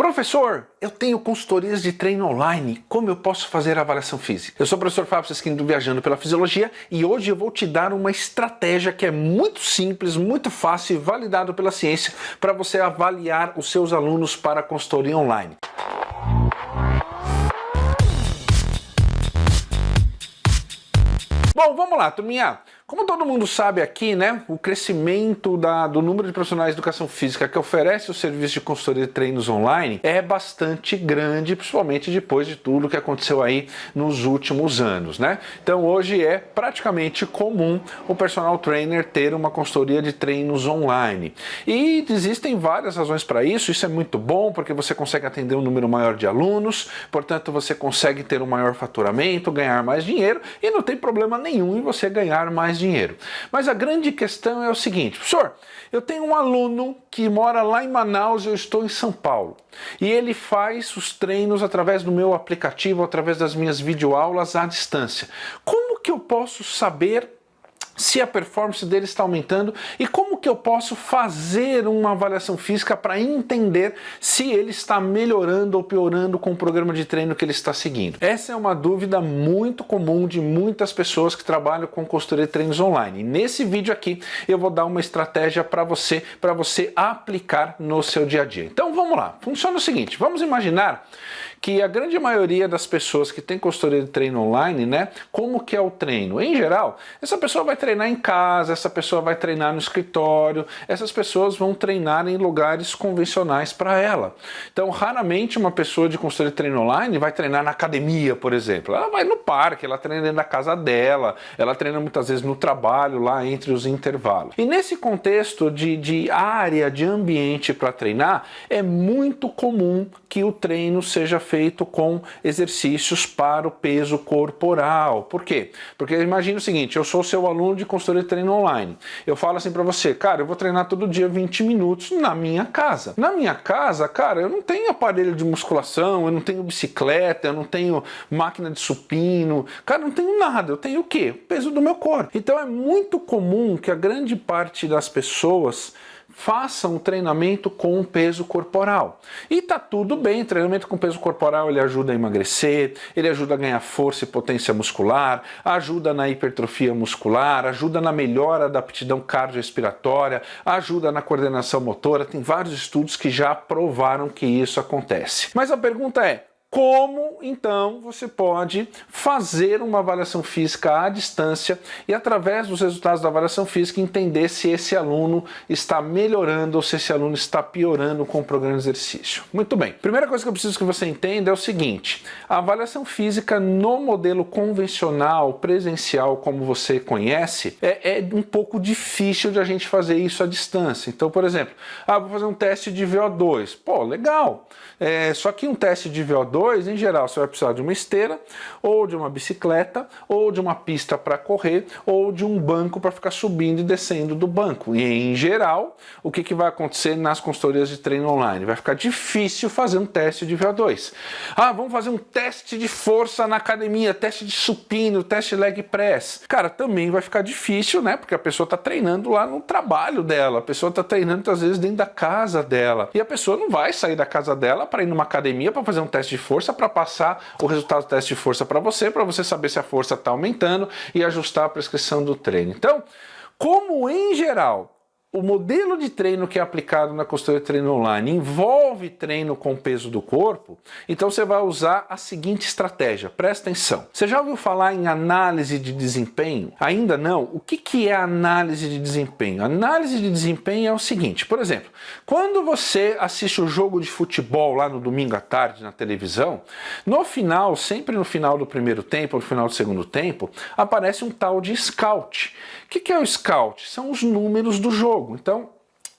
Professor, eu tenho consultorias de treino online, como eu posso fazer a avaliação física? Eu sou o professor Fábio Sesquini do Viajando pela Fisiologia e hoje eu vou te dar uma estratégia que é muito simples, muito fácil e validado pela ciência para você avaliar os seus alunos para a consultoria online. Bom, vamos lá, turminha. Como todo mundo sabe aqui, né, o crescimento do número de profissionais de educação física que oferece o serviço de consultoria de treinos online é bastante grande, principalmente depois de tudo que aconteceu aí nos últimos anos, né? Então hoje é praticamente comum o personal trainer ter uma consultoria de treinos online. E existem várias razões para isso. Isso é muito bom porque você consegue atender um número maior de alunos, portanto você consegue ter um maior faturamento, ganhar mais dinheiro e não tem problema nenhum em você ganhar mais dinheiro. Mas a grande questão é o seguinte: professor, eu tenho um aluno que mora lá em Manaus e eu estou em São Paulo. E ele faz os treinos através do meu aplicativo, através das minhas videoaulas à distância. Como que eu posso saber se a performance dele está aumentando e como que eu posso fazer uma avaliação física para entender se ele está melhorando ou piorando com o programa de treino que ele está seguindo? Essa é uma dúvida muito comum de muitas pessoas que trabalham com consultoria de treinos online. E nesse vídeo aqui eu vou dar uma estratégia para você aplicar no seu dia a dia. Então vamos lá. Funciona o seguinte: vamos imaginar que a grande maioria das pessoas que tem consultoria de treino online, né, como que é o treino? Em geral, essa pessoa vai treinar em casa, essa pessoa vai treinar no escritório, essas pessoas vão treinar em lugares convencionais para ela. Então, raramente uma pessoa de consultoria de treino online vai treinar na academia, por exemplo. Ela vai no parque, ela treina dentro da casa dela, ela treina muitas vezes no trabalho, lá entre os intervalos. E nesse contexto de área, de ambiente para treinar, é muito comum que o treino seja feito com exercícios para o peso corporal. Por quê? Porque imagina o seguinte: eu sou seu aluno de consultoria de treino online. Eu falo assim para você: cara, eu vou treinar todo dia 20 minutos na minha casa. Na minha casa, cara, eu não tenho aparelho de musculação, eu não tenho bicicleta, eu não tenho máquina de supino, cara, eu não tenho nada. Eu tenho o quê? O peso do meu corpo. Então é muito comum que a grande parte das pessoas façam um treinamento com peso corporal. E tá tudo bem, treinamento com peso corporal ele ajuda a emagrecer, ele ajuda a ganhar força e potência muscular, ajuda na hipertrofia muscular, ajuda na melhora da aptidão cardiorrespiratória, ajuda na coordenação motora. Tem vários estudos que já provaram que isso acontece. Mas a pergunta é: como, então, você pode fazer uma avaliação física à distância e, através dos resultados da avaliação física, entender se esse aluno está melhorando ou se esse aluno está piorando com o programa de exercício? Muito bem. Primeira coisa que eu preciso que você entenda é o seguinte: a avaliação física no modelo convencional, presencial, como você conhece, é um pouco difícil de a gente fazer isso à distância. Então, por exemplo, vou fazer um teste de VO2. Pô, legal. Só que um teste de VO2, em geral, você vai precisar de uma esteira, ou de uma bicicleta, ou de uma pista para correr, ou de um banco para ficar subindo e descendo do banco. E, em geral, o que vai acontecer nas consultorias de treino online? Vai ficar difícil fazer um teste de VO2. Vamos fazer um teste de força na academia, teste de supino, teste de leg press. Cara, também vai ficar difícil, né? Porque a pessoa está treinando lá no trabalho dela, a pessoa está treinando, às vezes, dentro da casa dela. E a pessoa não vai sair da casa dela para ir numa academia para fazer um teste de força, para passar o resultado do teste de força para você saber se a força está aumentando e ajustar a prescrição do treino. Então, como em geral o modelo de treino que é aplicado na consultoria de treino online envolve treino com peso do corpo, então você vai usar a seguinte estratégia. Presta atenção. Você já ouviu falar em análise de desempenho? Ainda não? O que é análise de desempenho? Análise de desempenho é o seguinte: por exemplo, quando você assiste o jogo de futebol lá no domingo à tarde na televisão, no final, sempre no final do primeiro tempo ou no final do segundo tempo, aparece um tal de scout. O que é o scout? São os números do jogo. Então,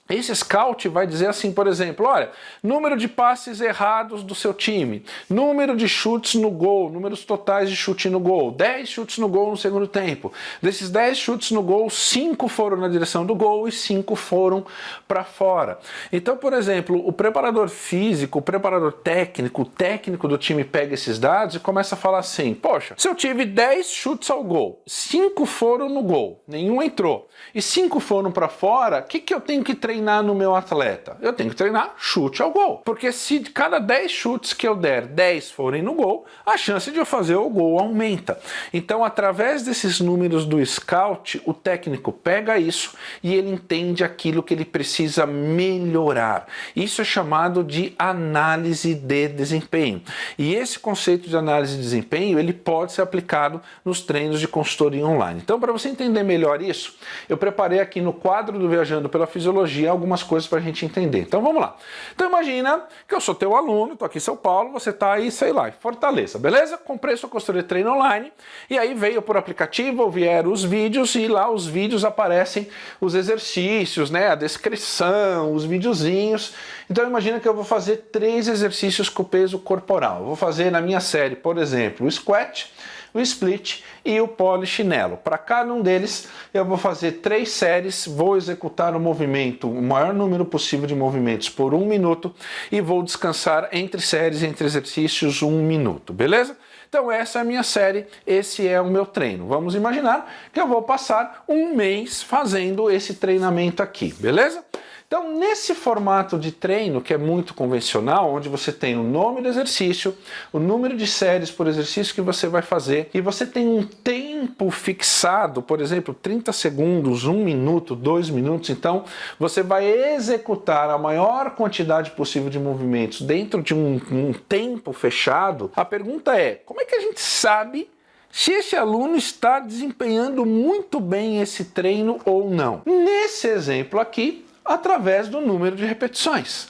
esse scout vai dizer assim, por exemplo: olha, número de passes errados do seu time, número de chutes no gol, números totais de chute no gol, 10 chutes no gol no segundo tempo. Desses 10 chutes no gol, 5 foram na direção do gol e 5 foram para fora. Então, por exemplo, o preparador físico, o preparador técnico, o técnico do time pega esses dados e começa a falar assim: poxa, se eu tive 10 chutes ao gol, 5 foram no gol, nenhum entrou, e 5 foram para fora, o que eu tenho que treinar treinar no meu atleta? Eu tenho que treinar chute ao gol. Porque se de cada 10 chutes que eu der, 10 forem no gol, a chance de eu fazer o gol aumenta. Então, através desses números do Scout, o técnico pega isso e ele entende aquilo que ele precisa melhorar. Isso é chamado de análise de desempenho. E esse conceito de análise de desempenho, ele pode ser aplicado nos treinos de consultoria online. Então, para você entender melhor isso, eu preparei aqui no quadro do Viajando pela Fisiologia algumas coisas para a gente entender. Então, vamos lá. Então, imagina que eu sou teu aluno, estou aqui em São Paulo, você está aí, sei lá, em Fortaleza, beleza? Comprei sua consultoria de treino online e aí veio por aplicativo, vieram os vídeos e lá os vídeos aparecem os exercícios, né? A descrição, os videozinhos. Então, imagina que eu vou fazer 3 exercícios com o peso corporal. Eu vou fazer na minha série, por exemplo, o squat, o split e o polichinelo. Para cada um deles eu vou fazer 3 séries, vou executar o movimento, o maior número possível de movimentos por 1 minuto e vou descansar entre séries, entre exercícios 1 minuto, beleza? Então essa é a minha série, esse é o meu treino. Vamos imaginar que eu vou passar 1 mês fazendo esse treinamento aqui, beleza? Então, nesse formato de treino, que é muito convencional, onde você tem o nome do exercício, o número de séries por exercício que você vai fazer, e você tem um tempo fixado, por exemplo, 30 segundos, 1 minuto, 2 minutos, então você vai executar a maior quantidade possível de movimentos dentro de um tempo fechado. A pergunta é, como é que a gente sabe se esse aluno está desempenhando muito bem esse treino ou não? Nesse exemplo aqui, através do número de repetições.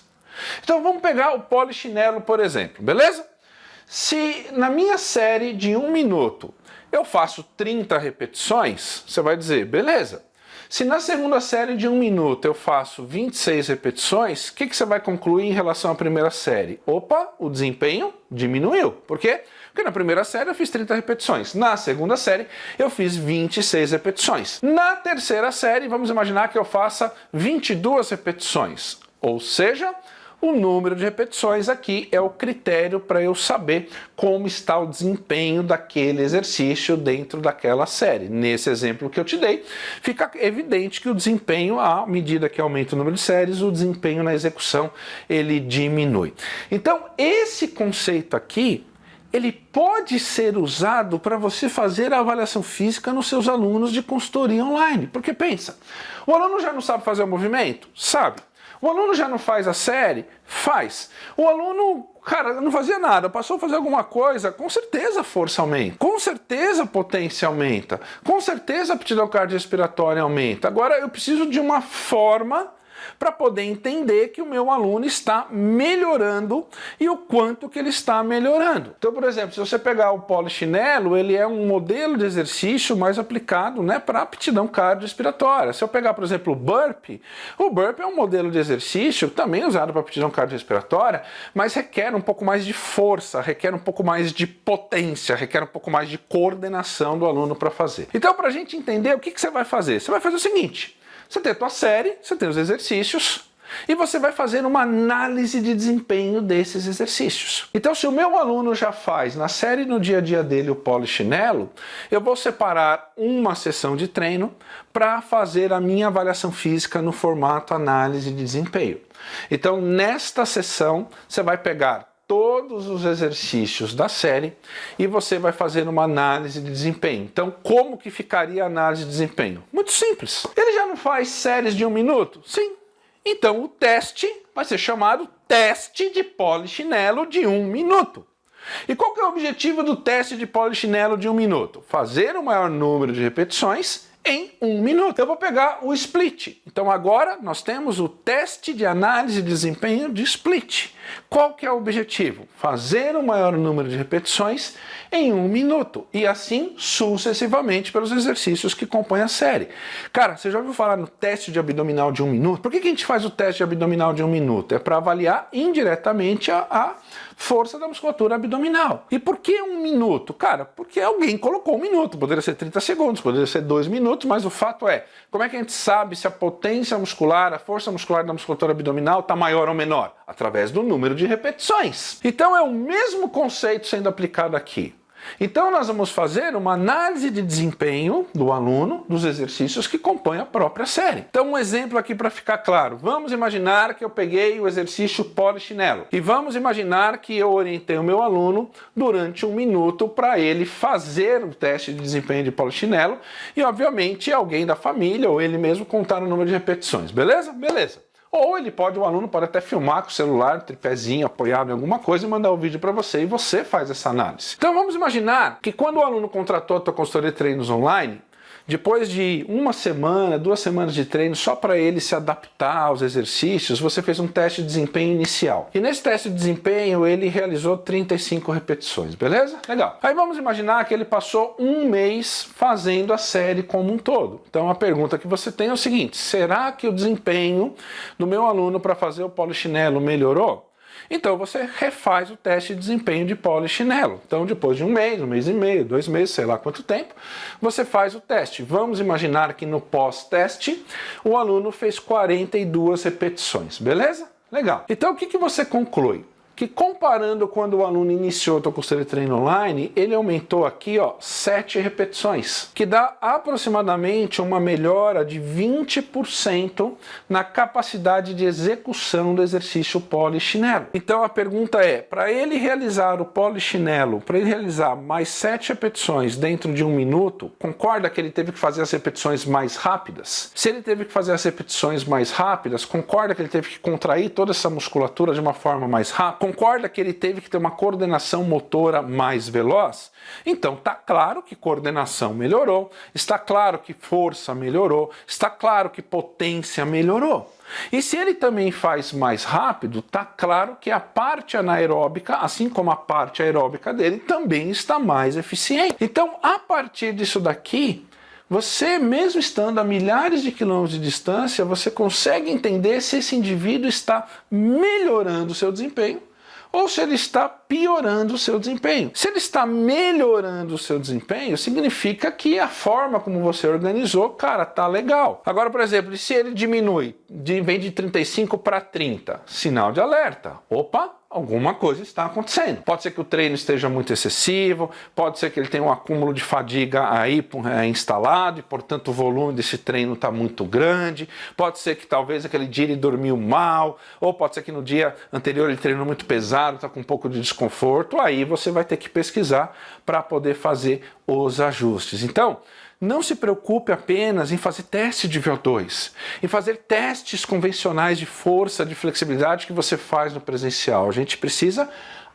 Então vamos pegar o polichinelo, por exemplo, beleza? Se na minha série de 1 minuto eu faço 30 repetições, você vai dizer, beleza. Se na segunda série de 1 minuto eu faço 26 repetições, o que você vai concluir em relação à primeira série? Opa, o desempenho diminuiu. Por quê? Porque na primeira série eu fiz 30 repetições. Na segunda série eu fiz 26 repetições. Na terceira série, vamos imaginar que eu faça 22 repetições. Ou seja, o número de repetições aqui é o critério para eu saber como está o desempenho daquele exercício dentro daquela série. Nesse exemplo que eu te dei, fica evidente que o desempenho, à medida que aumenta o número de séries, o desempenho na execução ele diminui. Então, esse conceito aqui, ele pode ser usado para você fazer a avaliação física nos seus alunos de consultoria online. Porque pensa, o aluno já não sabe fazer o movimento? Sabe. O aluno já não faz a série? Faz. O aluno, cara, não fazia nada, passou a fazer alguma coisa, com certeza a força aumenta, com certeza a potência aumenta, com certeza a aptidão cardiorrespiratória aumenta. Agora eu preciso de uma forma para poder entender que o meu aluno está melhorando e o quanto que ele está melhorando. Então, por exemplo, se você pegar o polichinelo, ele é um modelo de exercício mais aplicado, né, para aptidão cardiorrespiratória. Se eu pegar, por exemplo, o burpee é um modelo de exercício também usado para aptidão cardiorrespiratória, mas requer um pouco mais de força, requer um pouco mais de potência, requer um pouco mais de coordenação do aluno para fazer. Então, para a gente entender o que você vai fazer, você vai fazer o seguinte: você tem a tua série, você tem os exercícios e você vai fazer uma análise de desempenho desses exercícios. Então, se o meu aluno já faz na série no dia a dia dele o polichinelo, eu vou separar uma sessão de treino para fazer a minha avaliação física no formato análise de desempenho. Então, nesta sessão, você vai pegar todos os exercícios da série e você vai fazer uma análise de desempenho. Então, como que ficaria a análise de desempenho? Muito simples. Ele já não faz séries de 1 minuto? Sim. Então, o teste vai ser chamado teste de polichinelo de 1 minuto. E qual que é o objetivo do teste de polichinelo de 1 minuto? Fazer o maior número de repetições em 1 minuto. Eu vou pegar o split. Então agora nós temos o teste de análise de desempenho de split. Qual que é o objetivo? Fazer o maior número de repetições em 1 minuto. E assim sucessivamente pelos exercícios que compõem a série. Cara, você já ouviu falar no teste de abdominal de 1 minuto? Por que a gente faz o teste de abdominal de 1 minuto? É para avaliar indiretamente a força da musculatura abdominal. E por que 1 minuto? Cara, porque alguém colocou 1 minuto. Poderia ser 30 segundos, poderia ser 2 minutos, mas o fato é, como é que a gente sabe se a potência muscular, a força muscular da musculatura abdominal está maior ou menor? Através do número de repetições. Então é o mesmo conceito sendo aplicado aqui. Então nós vamos fazer uma análise de desempenho do aluno dos exercícios que compõem a própria série. Então um exemplo aqui para ficar claro. Vamos imaginar que eu peguei o exercício polichinelo e vamos imaginar que eu orientei o meu aluno durante 1 minuto para ele fazer o teste de desempenho de polichinelo e obviamente alguém da família ou ele mesmo contar o número de repetições, beleza? Beleza. Ou o aluno pode até filmar com o celular, tripézinho apoiado em alguma coisa e mandar o vídeo para você e você faz essa análise. Então vamos imaginar que quando o aluno contratou a tua consultoria de treinos online, depois de 1 semana, 2 semanas de treino só para ele se adaptar aos exercícios, você fez um teste de desempenho inicial. E nesse teste de desempenho ele realizou 35 repetições, beleza? Legal. Aí vamos imaginar que ele passou 1 mês fazendo a série como um todo. Então a pergunta que você tem é o seguinte: será que o desempenho do meu aluno para fazer o polichinelo melhorou? Então você refaz o teste de desempenho de polichinelo. Então depois de 1 mês e meio, 2 meses, sei lá quanto tempo, você faz o teste. Vamos imaginar que no pós-teste o aluno fez 42 repetições, beleza? Legal. Então o que você conclui? Que comparando quando o aluno iniciou a tua consultoria de treino online, ele aumentou aqui 7 repetições, que dá aproximadamente uma melhora de 20% na capacidade de execução do exercício polichinelo. Então a pergunta é, para ele realizar o polichinelo, para ele realizar mais 7 repetições dentro de 1 minuto, concorda que ele teve que fazer as repetições mais rápidas? Se ele teve que fazer as repetições mais rápidas, concorda que ele teve que contrair toda essa musculatura de uma forma mais rápida? Concorda que ele teve que ter uma coordenação motora mais veloz? Então está claro que coordenação melhorou, está claro que força melhorou, está claro que potência melhorou. E se ele também faz mais rápido, está claro que a parte anaeróbica, assim como a parte aeróbica dele, também está mais eficiente. Então, a partir disso daqui, você, mesmo estando a milhares de quilômetros de distância, você consegue entender se esse indivíduo está melhorando o seu desempenho ou se ele está piorando o seu desempenho. Se ele está melhorando o seu desempenho, significa que a forma como você organizou, cara, tá legal. Agora, por exemplo, se ele diminui, vem de 35 para 30, sinal de alerta. Opa! Alguma coisa está acontecendo. Pode ser que o treino esteja muito excessivo, pode ser que ele tenha um acúmulo de fadiga aí instalado e, portanto, o volume desse treino está muito grande. Pode ser que talvez aquele dia ele dormiu mal, ou pode ser que no dia anterior ele treinou muito pesado, está com um pouco de desconforto. Aí você vai ter que pesquisar para poder fazer os ajustes. Então, não se preocupe apenas em fazer teste de VO2, em fazer testes convencionais de força, de flexibilidade que você faz no presencial. A gente precisa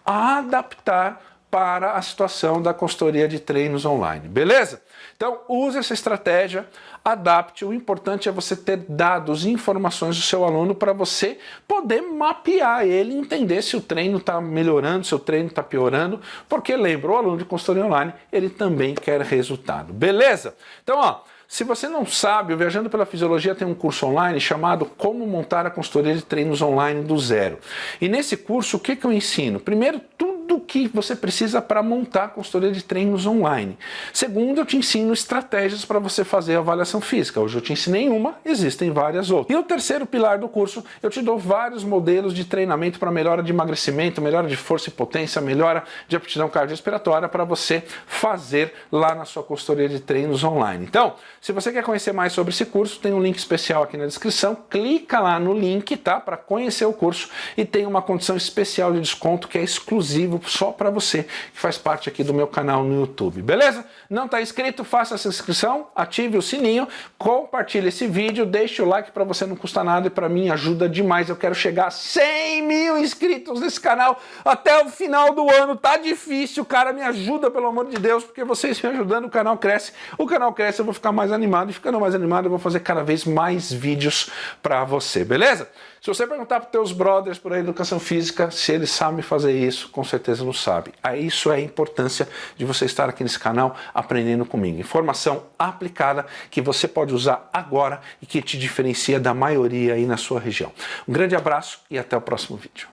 adaptar para a situação da consultoria de treinos online, beleza? Então use essa estratégia, adapte, o importante é você ter dados e informações do seu aluno para você poder mapear ele e entender se o treino está melhorando, se o treino está piorando, porque lembra, o aluno de consultoria online, ele também quer resultado, beleza? Então, se você não sabe, o Viajando pela Fisiologia tem um curso online chamado Como Montar a Consultoria de Treinos Online do Zero. E nesse curso, o que eu ensino? Primeiro, tudo que você precisa para montar a consultoria de treinos online. Segundo, eu te ensino estratégias para você fazer a avaliação física. Hoje eu te ensinei uma, existem várias outras. E o terceiro pilar do curso, eu te dou vários modelos de treinamento para melhora de emagrecimento, melhora de força e potência, melhora de aptidão cardiorrespiratória para você fazer lá na sua consultoria de treinos online. Então, se você quer conhecer mais sobre esse curso, tem um link especial aqui na descrição. Clica lá no link, tá? Para conhecer o curso e tem uma condição especial de desconto que é exclusivo só para você, que faz parte aqui do meu canal no YouTube, beleza? Não está inscrito? Faça essa inscrição, ative o sininho, compartilhe esse vídeo, deixe o like, para você não custa nada e para mim ajuda demais. Eu quero chegar a 100 mil inscritos nesse canal até o final do ano. Tá difícil, cara, me ajuda pelo amor de Deus, porque vocês me ajudando, o canal cresce, eu vou ficar mais animado, e ficando mais animado eu vou fazer cada vez mais vídeos para você, beleza? Se você perguntar para os teus brothers por aí educação física se eles sabem fazer isso, com certeza não sabem. Aí isso é a importância de você estar aqui nesse canal aprendendo comigo. Informação aplicada que você pode usar agora e que te diferencia da maioria aí na sua região. Um grande abraço e até o próximo vídeo.